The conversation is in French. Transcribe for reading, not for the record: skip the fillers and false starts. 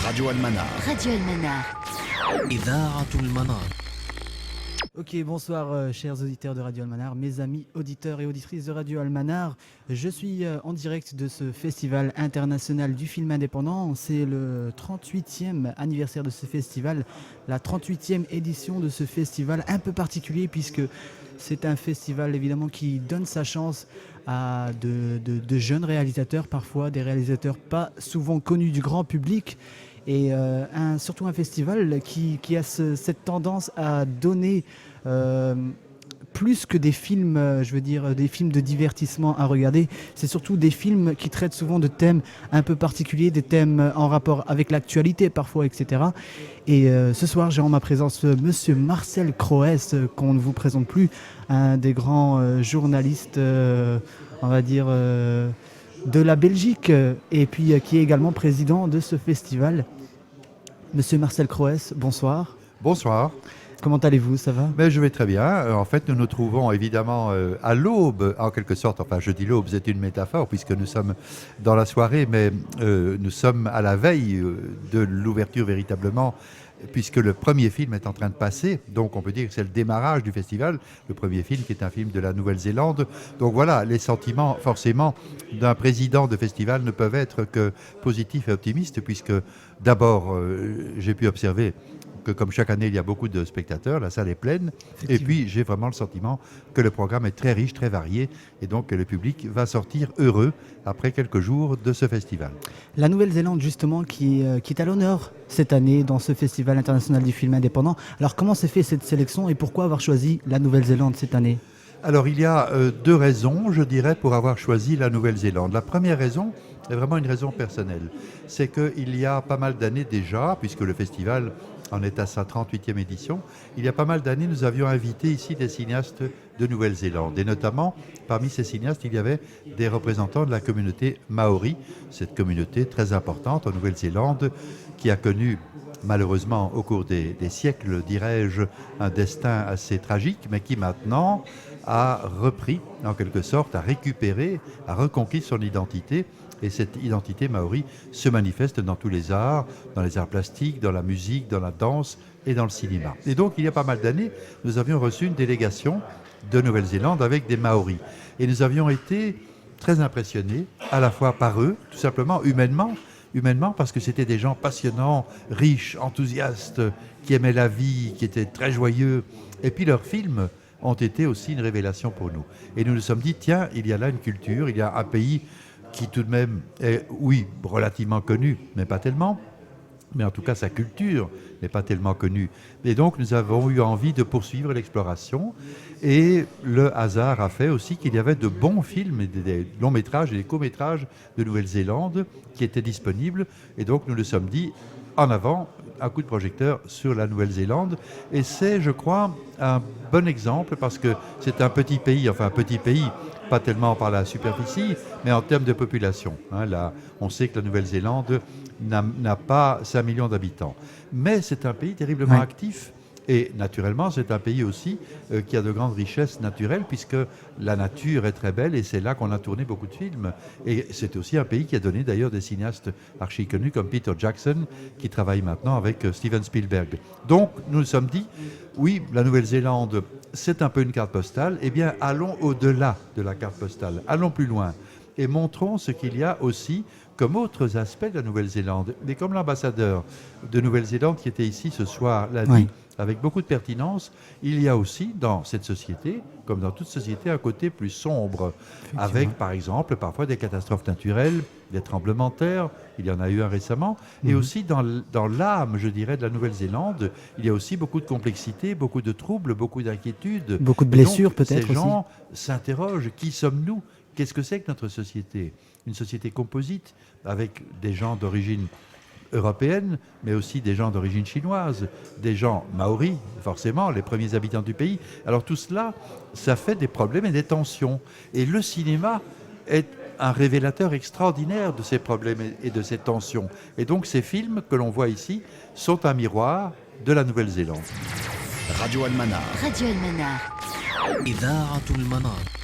Radio Almanar. Radio Almanar. إذاعة المنار. Ok, bonsoir chers auditeurs de Radio Almanar, mes amis auditeurs et auditrices de Radio Almanar. Je suis en direct de ce festival international du film indépendant. C'est le 38e anniversaire de ce festival, la 38e édition de ce festival un peu particulier puisque c'est un festival évidemment qui donne sa chance à de jeunes réalisateurs, parfois des réalisateurs pas souvent connus du grand public. Et surtout un festival qui a cette tendance à donner plus que des films, des films de divertissement à regarder. C'est surtout des films qui traitent souvent de thèmes un peu particuliers, des thèmes en rapport avec l'actualité parfois, etc. Et ce soir, j'ai en ma présence Monsieur Marcel Croès, qu'on ne vous présente plus, un des grands journalistes, de la Belgique, et puis qui est également président de ce festival. Monsieur Marcel Croès, bonsoir. Bonsoir. Comment allez-vous, ça va ? Je vais très bien. En fait, nous nous trouvons évidemment à l'aube, en quelque sorte. Enfin, je dis l'aube, c'est une métaphore, puisque nous sommes dans la soirée, mais nous sommes à la veille de l'ouverture véritablement, puisque le premier film est en train de passer. Donc, on peut dire que c'est le démarrage du festival. Le premier film qui est un film de la Nouvelle-Zélande. Donc voilà, les sentiments, forcément, d'un président de festival ne peuvent être que positifs et optimistes, puisque d'abord, j'ai pu observer que comme chaque année, il y a beaucoup de spectateurs, la salle est pleine. Et puis, j'ai vraiment le sentiment que le programme est très riche, très varié, et donc que le public va sortir heureux après quelques jours de ce festival. La Nouvelle-Zélande, justement, qui est à l'honneur cette année dans ce festival international du film indépendant. Alors, comment s'est fait cette sélection et pourquoi avoir choisi la Nouvelle-Zélande cette année ? Alors, il y a deux raisons, je dirais, pour avoir choisi la Nouvelle-Zélande. La première raison est vraiment une raison personnelle. C'est qu'il y a pas mal d'années déjà, puisque le festival en est à sa 38e édition, il y a pas mal d'années, nous avions invité ici des cinéastes de Nouvelle-Zélande. Et notamment, parmi ces cinéastes, il y avait des représentants de la communauté maori, cette communauté très importante en Nouvelle-Zélande, qui a connu malheureusement au cours des siècles, dirais-je, un destin assez tragique, mais qui maintenant a repris, en quelque sorte, a récupéré, a reconquis son identité. Et cette identité maori se manifeste dans tous les arts plastiques, dans la musique, dans la danse et dans le cinéma. Et donc, il y a pas mal d'années, nous avions reçu une délégation de Nouvelle-Zélande avec des Maoris. Et nous avions été très impressionnés, à la fois par eux, tout simplement humainement parce que c'était des gens passionnants, riches, enthousiastes, qui aimaient la vie, qui étaient très joyeux. Et puis leurs films ont été aussi une révélation pour nous. Et nous nous sommes dit, tiens, il y a là une culture, il y a un pays qui tout de même est, oui, relativement connu, mais pas tellement. Mais en tout cas, sa culture n'est pas tellement connue. Et donc, nous avons eu envie de poursuivre l'exploration. Et le hasard a fait aussi qu'il y avait de bons films, des longs métrages et des courts métrages de Nouvelle-Zélande qui étaient disponibles. Et donc, nous nous sommes dit, en avant, un coup de projecteur sur la Nouvelle-Zélande. Et c'est, je crois, un bon exemple parce que c'est un petit pays, pas tellement par la superficie, mais en termes de population. Là, on sait que la Nouvelle-Zélande n'a pas 5 millions d'habitants. Mais c'est un pays terriblement actif. Et naturellement, c'est un pays aussi qui a de grandes richesses naturelles, puisque la nature est très belle et c'est là qu'on a tourné beaucoup de films. Et c'est aussi un pays qui a donné d'ailleurs des cinéastes archi connus comme Peter Jackson, qui travaille maintenant avec Steven Spielberg. Donc, nous nous sommes dit, oui, la Nouvelle-Zélande, c'est un peu une carte postale. Eh bien, allons au-delà de la carte postale, allons plus loin et montrons ce qu'il y a aussi comme autres aspects de la Nouvelle-Zélande. Mais comme l'ambassadeur de Nouvelle-Zélande qui était ici ce soir l'a dit, avec beaucoup de pertinence, il y a aussi dans cette société, comme dans toute société, un côté plus sombre, avec par exemple parfois des catastrophes naturelles, des tremblements de terre, il y en a eu un récemment, et aussi dans l'âme, je dirais, de la Nouvelle-Zélande, il y a aussi beaucoup de complexité, beaucoup de troubles, beaucoup d'inquiétudes. Beaucoup de blessures peut-être aussi. Ces gens s'interrogent, qui sommes-nous ? Qu'est-ce que c'est que notre société ? Une société composite, avec des gens d'origine européenne, mais aussi des gens d'origine chinoise, des gens maoris, forcément, les premiers habitants du pays. Alors tout cela, ça fait des problèmes et des tensions. Et le cinéma est un révélateur extraordinaire de ces problèmes et de ces tensions. Et donc ces films que l'on voit ici sont un miroir de la Nouvelle-Zélande. Radio Almanar. Radio Almanar. إذاعة المنار.